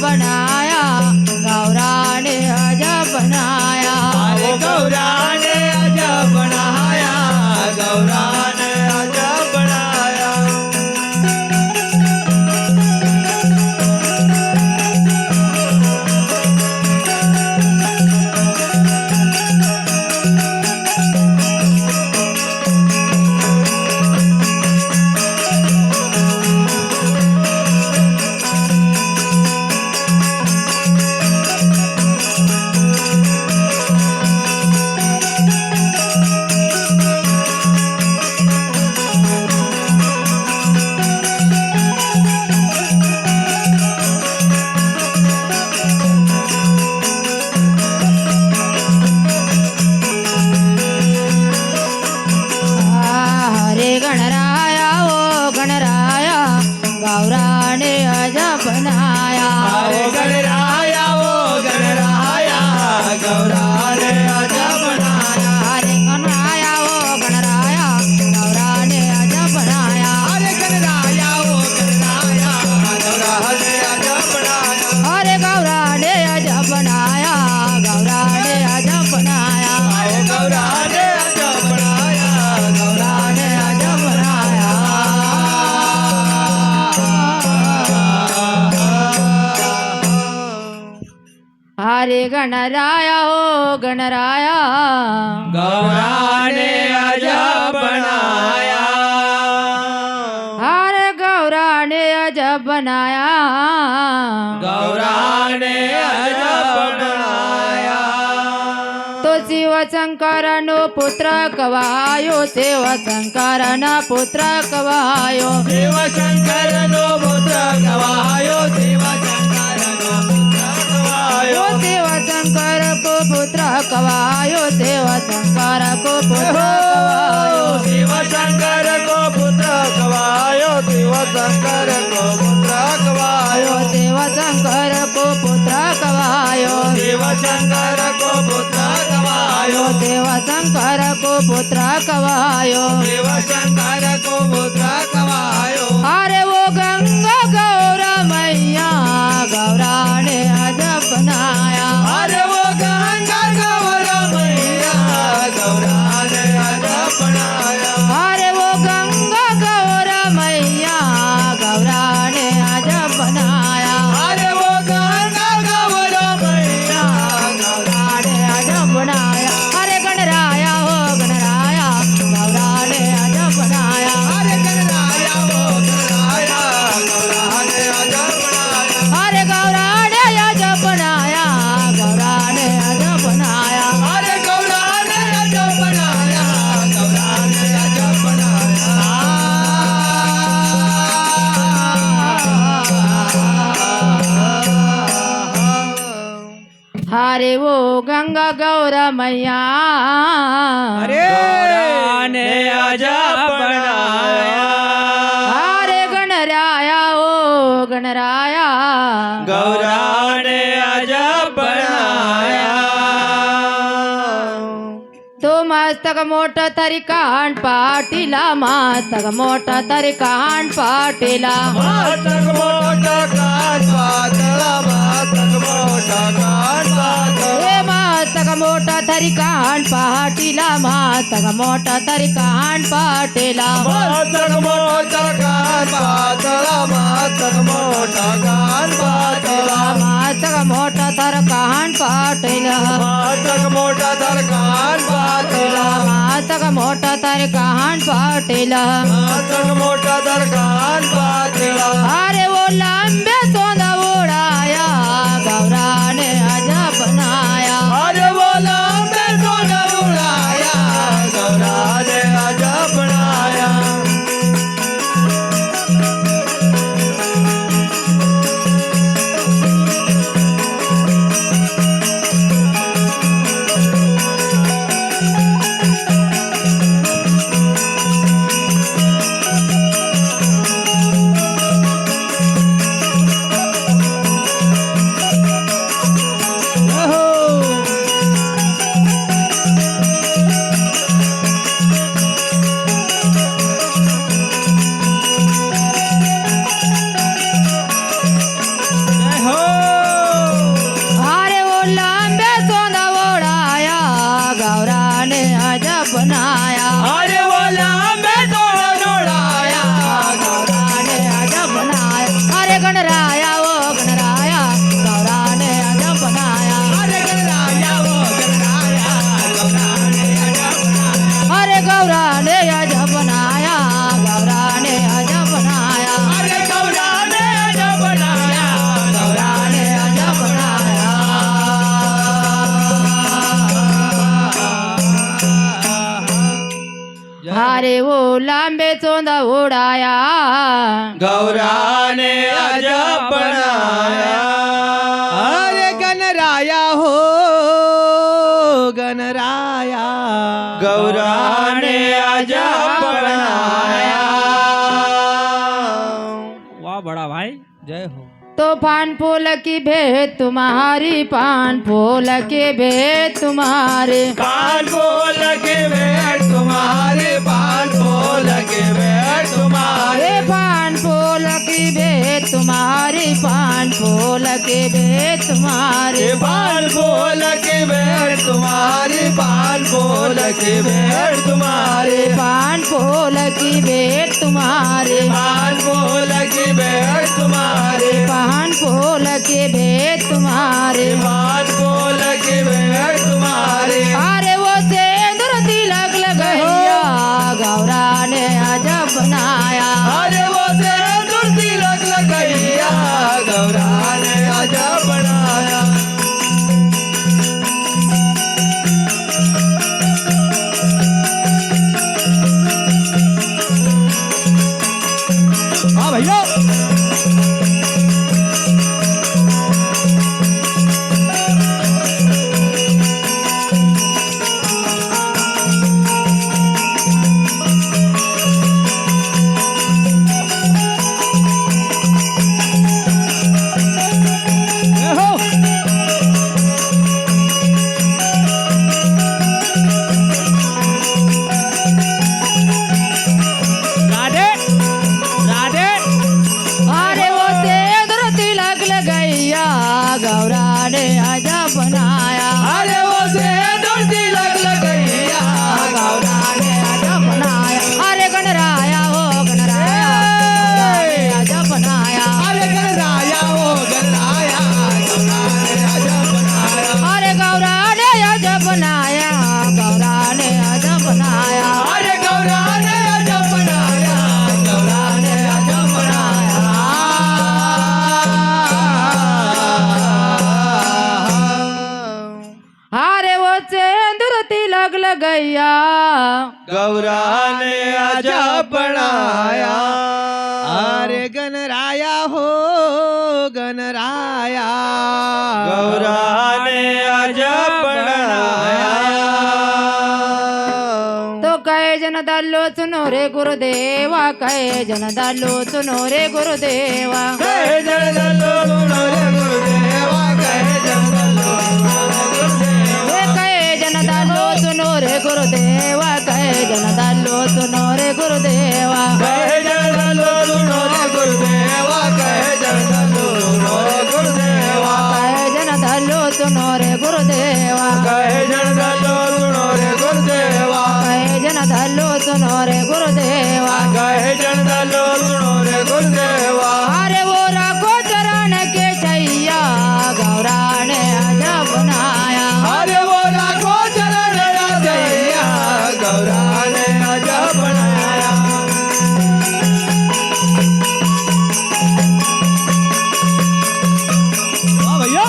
बनाया गौराने अजब बनाया अरे गौरा ने अजब बनाया गौरा ने अजब बनाया हरे गणराया ओ गणराया गौराने अजब बनाया अरे गणराया ओ गणराया गौरा ने अजब बनाया हरे गणराया ओ गणराया गौराने अजब बनाया अरे गणराया ओ गणराया गौरा ने अजब बनाया हरे गौराने अजब बनाया गौराने अजब बनाया आओ गौरा ने अजब बनाया गौरा ने अजब बनाया हरे गणराया ओ गणराया गौरा ने अजब बनाया हरे गौराने अजब बनाया गौरा ने अजब बनाया तो शिव शंकर नो पुत्र कवायो शिव शंकर न पुत्र कवायो शिव शंकर नो पुत्र गवायो शिव शंकर नो पुत्र गवायो शिव शंकर को पुत्र कवायो शिव शंकर को पुत्र कवायो शिव शंकर को पुत्र गवायो शिव शंकर को पुत्र गवायो शिव शंकर को पुत्र कवायो शिव शंकर को पुत्र गवायो शिव शंकर को पुत्र कवायो शिव शंकर को पुत्र गवायो अरे वो गंगा गौरा मैया गौरा ने अजब बनाया अरे वो गंगा गौरा मैया गौरा ने अजब बनाया अरे वो गंगा गौरा मैया गौरा ने अजब बनाया अरे वो गंगा गौरा मैया गौरा ने अजब बनाया अरे गणराया हो गणराया गौरा ने अजब बनाया अरे गणराया वो गणराया गौरा ने अजब बनाया अरे गौरा ने अजब बनाया गौरा ने अजब बनाया अरे गौरा ने अजब बनाया गौरा ने अजब बनाया हरे वो गंगा गौरा मैया अरे गौरा ने अजब बनाया हरे गणराया ओ गणराया गौरा ने अजब बनाया तो मस्तक मोठ तरी कान पाटीला मस्तक मोठ तरी कान पाटीला मातक मोठा कान पातळा मातक मोठा कान पातळा हे मस्तक मोठ तरी कान पाटीला मस्तक मोठ तरी कान पाटीला मातक मोठा कान पातळा मातक मोठा कान पातळा मस्तक मोठ तर कान पाटीला मातक मोठा तर कान पातळा मस्तक मोठ तर कान पाटीला मातक मोठा तर कान पातळा अरे वो लांबे सोंद उडाया गौरा ने अजब बनाया अरे बोला मैं सोना उड़ाया गौरा ने अजब बनाया बनाया। अरे गणराया हो गणराया, गौरा ने अजब बनाया। वाह बड़ा भाई, जय हो। तो पान फूल की भेंट तुम्हारी, पान फूल की भेंट तुम्हारे, पान फूल के भेंट तुम्हारे, पान फूल के भेंट तुम्हारे, पान फूल की भेंट तुम्हारी, पान फूल की भेंट तुम्हारे, पान फूल के भेंट तुम्हारे, पान फूल के भेंट तुम्हारे, पान फूल की भेंट तुम्हारे, पान फूल के भेंट तुम्हारे, पान फूल की भेंट तुम्हारे, पान फूल के भेंट तुम्हारे। अरे वो सिंदूर तिलक लगैया, गौरा ने अजब बनाया। अरे वो सिंदूर तिलक लगैया, गौरा ने अजब बनाया। हाँ भैया, जय हो। राधे राधे, अरे वो सिंदूर तिलक लगैया, गौरा ने अजब बनाया। अरे वो सिंदूर तिलक लगैया, गौरा ने अजब बनाया। अरे गणराया हो गणराया, गौरा ने अजब बनाया। अरे गणराया ओ गणराया, गौरा ने अजब बनाया। अरे गौरा ने अजब बनाया, गौरा ने अजब बनाया। अरे गौरा ने अजब बनाया, गौरा ने अजब बनाया। अरे वो सिंदूर तिलक लगैया, गौरा ने अजब बनाया। अरे गणराया हो गणराया, गौरा ने अजब बनाया। तो कहे जन दल्लो सुनो रे गुरुदेवा, कहे जन दल्लो सुनो रे गुरुदेवा। कहे जन दल्लो सुनो रे गुरुदेवा, कहे जन दल्लो सुनो रे गुरुदेवा। कहे जन दल्लो सुनो रे गुरुदेवा, कहे जन दल्लो सुनो रे गुरुदेवा। कहे जन दल्लो सुनो रे गुरुदेवा, कहे जन दल्लो सुनो रे गुरुदेवा। कहे जन दल्लो सुनो रे गुरुदेवा, कहे जन दल्लो सुनो रे गुरुदेवा। कहे जन दल्लो सुनो रे गुरुदेवा। कहे जन दल्लो सुनो रे गुरुदेवा। अरे वो राखो चरण के छैया, गौरा ने अजब बनाया। अरे वो लाखो चरण राजैया, गौरा ने अजब बनाया। वाह भैया,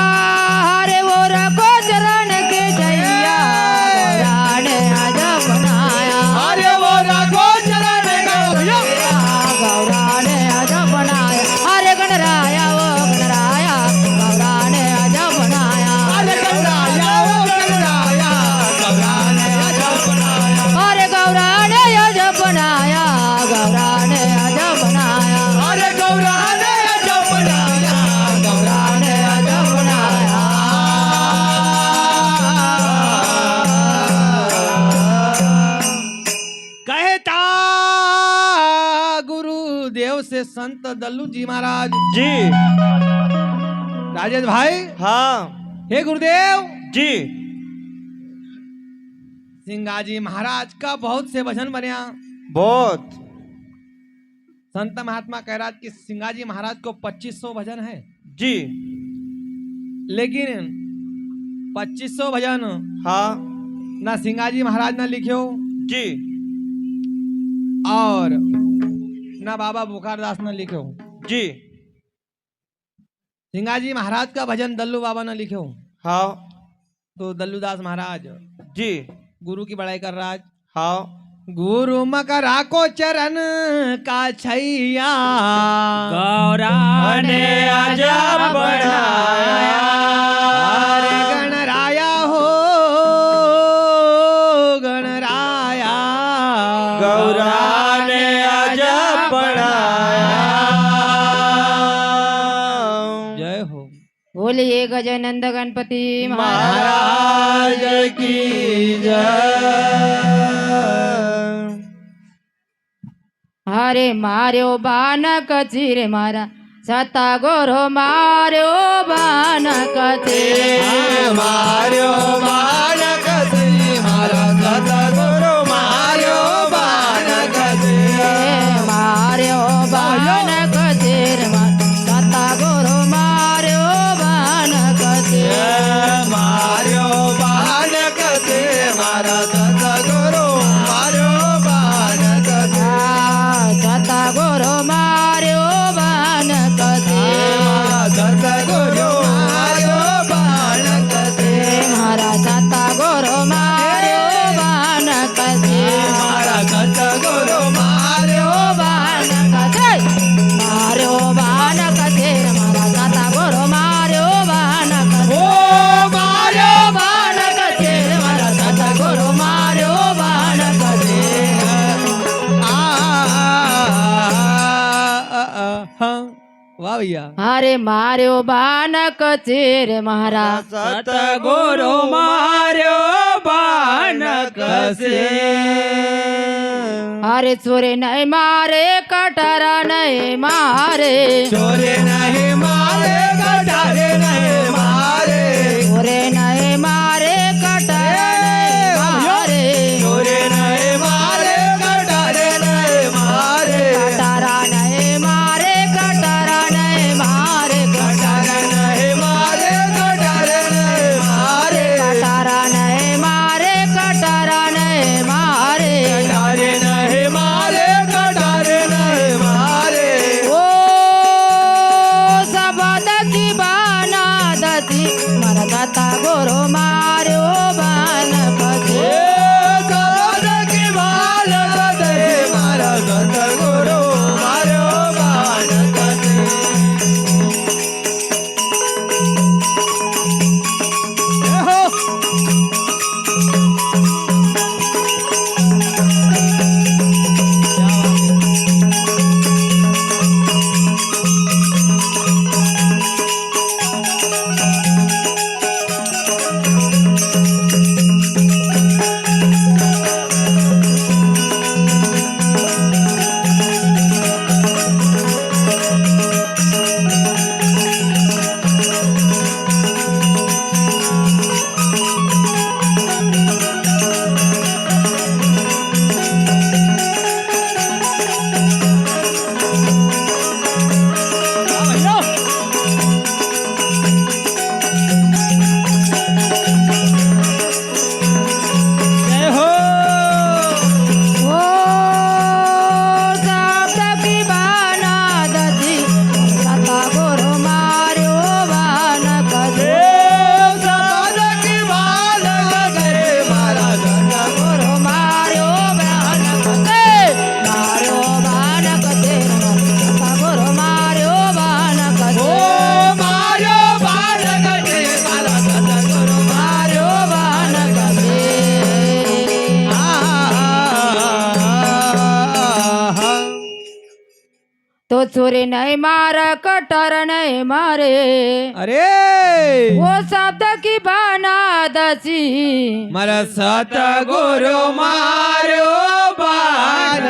अरे वो राखो चरण के छैया, गौरा ने अजब बनाया। अरे वो लाखो चरण राजैया, गौरा ने अजब बनाया। अरे गणराया वो गणराया, गौरा ने अजब बनाया। अरे गणराया ओ गणराया, गौरा ने अजब बनाया। अरे गौरा ने अजब बनाया, गौरा ने अजब बनाया। अरे गौरा ने अजब बनाया, गौरा ने अजब बनाया। कहता गुरुदेव से संत दल्लू जी महाराज। जी राजेश भाई, हाँ हे गुरुदेव, जी सिंगाजी महाराज का बहुत से भजन बनिया। बहुत संत महात्मा कह रहा कि सिंगाजी महाराज को 2500 भजन है। जी लेकिन 2500 भजन हाँ ना सिंगाजी महाराज ने लिखे हो जी और ना बाबा बुखारदास ने लिखे हो। जी सिंगाजी महाराज का भजन दल्लू बाबा ने लिखे हो। हाँ तो दल्लूदास महाराज जी गुरु की बड़ाई कर रहा है। हाँ गुरु मकरा को चरण का छैया गौरा ने अजब बढ़ाया अरे गणराया हो गणराया गौरा ने अजब बढ़ाया। जय हो। बोलिए गजानंद गणपति महाराज की जय। हरे मार्यो बान कचीरे मारा सता गोरो मार्यो बान कचीरे मार्यो बालक श्री महाराज सतगुरु मार्यो बालक मार्यो बान कचीरे मारा सता गोरो मार्यो बान कचीरे मार्यो बालक श्री महाराज सतगुरु मार्यो बालक सता गोरो मार्यो बान कचीरे सतगुरु मार्यो बालक मारा सता गोरो मार्यो बान कचीरे महाराज सतगुरु मार्यो बान कचीरे मार्यो बान कचीरे मारा सता गोरो मार्यो बान कचीरे मार्यो बाण कचेर मारा सता गोरो मार्यो बाण कचेर वाह भैया। अरे मार्यो बाण कचेर मारा सतगुरु मार्यो बालक अरे चोरे नहीं मारे कटरा नहीं मारे चोरे नहीं मारे कटारे नहीं मारे चोरे नहीं मारे कटरा नहीं मारे चोरे नहीं मारे कटारे नहीं मारे कटरा नहीं मारे कटरा नहीं मारे कटारे नहीं मारे कटारे नहीं मारे कटरा नहीं मारे कटरा नहीं मारे कटारे नहीं मारे कटारे नहीं मारे ओ सबद की बाना दती मरदता गोरो मार्यो बान कचे सद की बालक दे मारा सतगुरु मार्यो बालक तो चोरी नहीं मार कटर नहीं मारे अरे वो शब्द की बाना दसी मर सतगुरु मार्यो बाण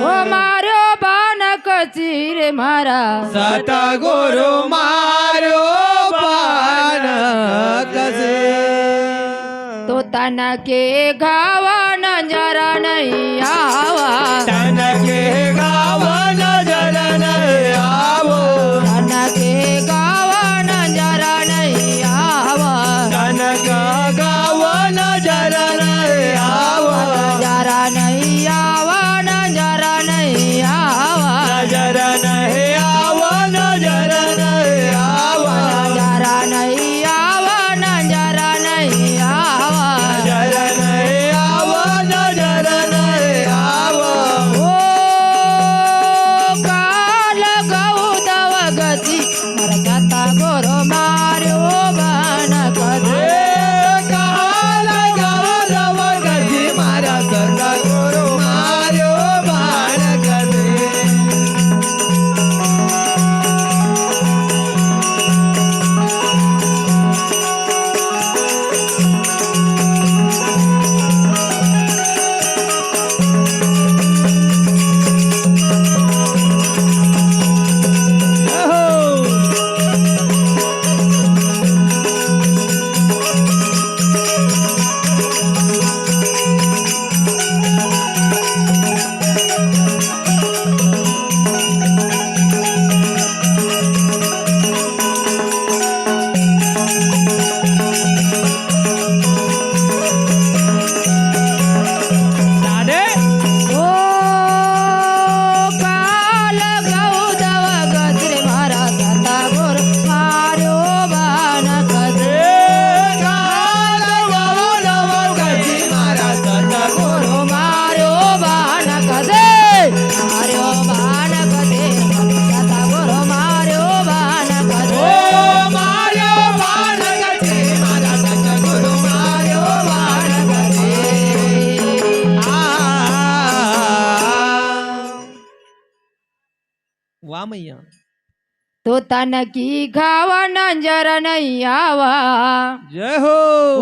वो मारो बान कचीर मारा सतगुरु मार्यो बाण कसे तो तन के घावा नजर नहीं आवा तन के गावा नजर नहीं आवो तन के घावा गुरु मार्यो बाण कसे कहाला गावरव गती मारा सद्गुरु मार्यो बाण कसे दादे ओ काल गौदव गजरे मारा सता गुरु मार्यो बाण कसे कहाला गावरव गती मारा सद्गुरु गुरु मार्यो बाण कसे मार्यो बाण कसे सता गुरु मार्यो बाण कसे मार्यो बाण गती मारा सद्गुरु मार्यो बाण कसे वा मैया तो तनकी घावा नंजर नहीं आवा जय हो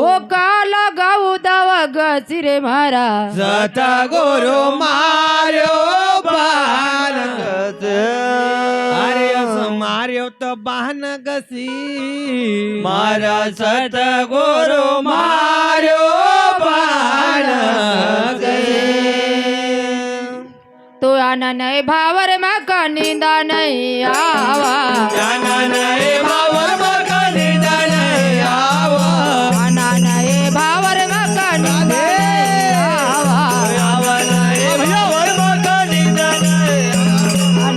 ओ काल गौदव गजरे मारा सद्गुरु मार्यो बाण कसे अरे असं मार्यो तर बाण गसी मारा सद्गुरु मार्यो बाण गसी तो आना नहीं भावर मक निंदा नहीं आवा जाना नाही भावर मग निधन यावा आना नहीं भावर मक निंदा नहीं आवा यावा नाही भावर मग निधन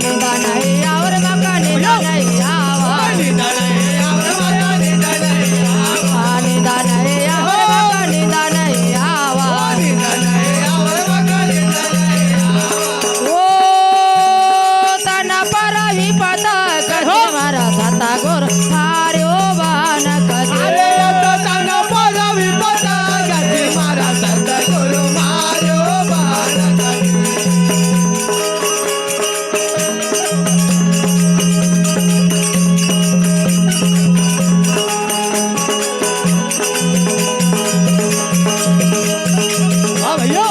निंदा नहीं आवर मक निंदा नहीं आवा निधन यावर मग निधन यावा निंदा नहीं आवर मक निंदा नहीं आवा निधन यावर मग निधन यावा ओ तन पर विपद कसे मारा सता गुरु मार्यो बाण कसे अरे आता तन पर विपद गती मारा सद्गुरु मार्यो बाण गती हाँ भैया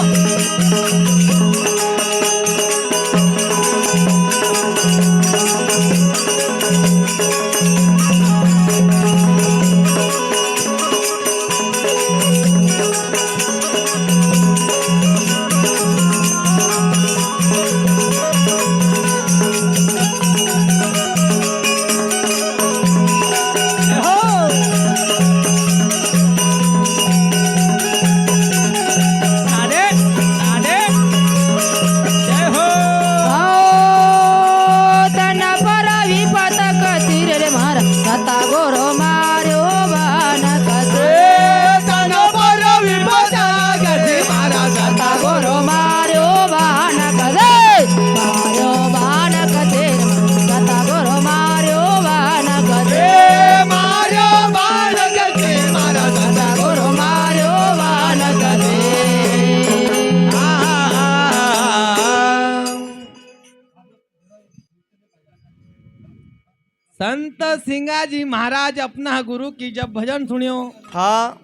दादे दादे जय हो तन पर विपद कसे रे मारा सता गुरु मार्यो बाण कसे तन पर विपद गती मारा सता गुरु मार्यो बाण कसे मार्यो बाण कसे सता गुरु मार्यो बाण कसे मार्यो बाण गती मारा सता गुरु मार्यो बाण कसे संत सिंगाजी महाराज अपना गुरु की जब भजन सुनियो हाँ